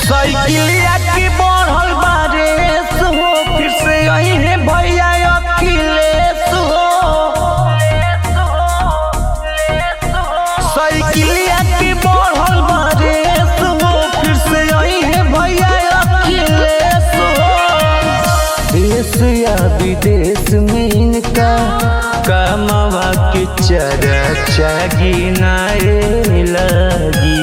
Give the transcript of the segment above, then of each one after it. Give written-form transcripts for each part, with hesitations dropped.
साइकिलिया की बढ़ल बारेस हो, फिर से यही है भैया अखिलेश हो। साइकिलिया की बढ़ल बारेस हो, फिर से यही है भैया अखिलेश हो। देश या विदेश में इनका कमावा के चर्चा गिनाए लगी।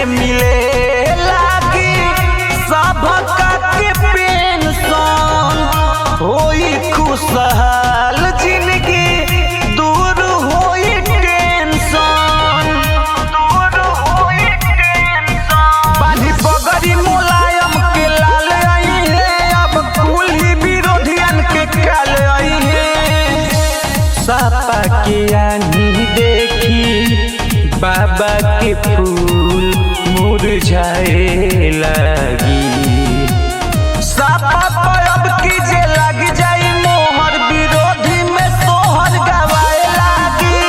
मिले लागी सबका के पेंशन, होई खुशहाल जिंदगी, दूर होई टेंशन, बानी पगड़ी मुलायम के लाल आई है, अब कुल ही विरोधियन के काल आई है। सापा के आनी देखी बाबा के फूल मुरझाए लगी। सापा पर अब कीजे लग जाई मोहर, विरोधी में सोहर गवाए लगी।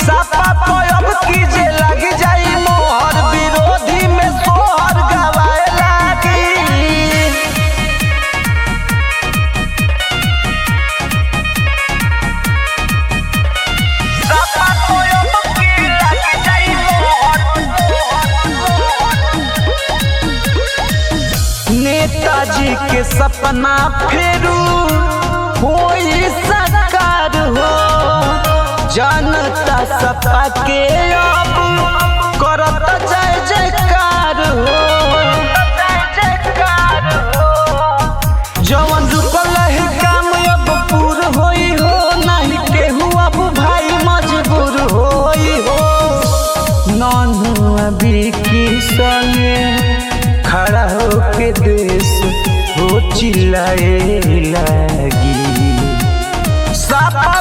सापा पर अब कीजे लग जाई मोहर, विरोधी में सोहर गवाए लगी। नेताजी के सपना फेरू होई साकार हो, जनता सपा के अब करत जय जयकार हो। जवन रुकल है काम अब पूर होई हो, नहीं केहू अब भाई मजबूर होई हो। नन्हु अभी की संगे खड़ा होके देश हो चिल्लाए लगी। सापा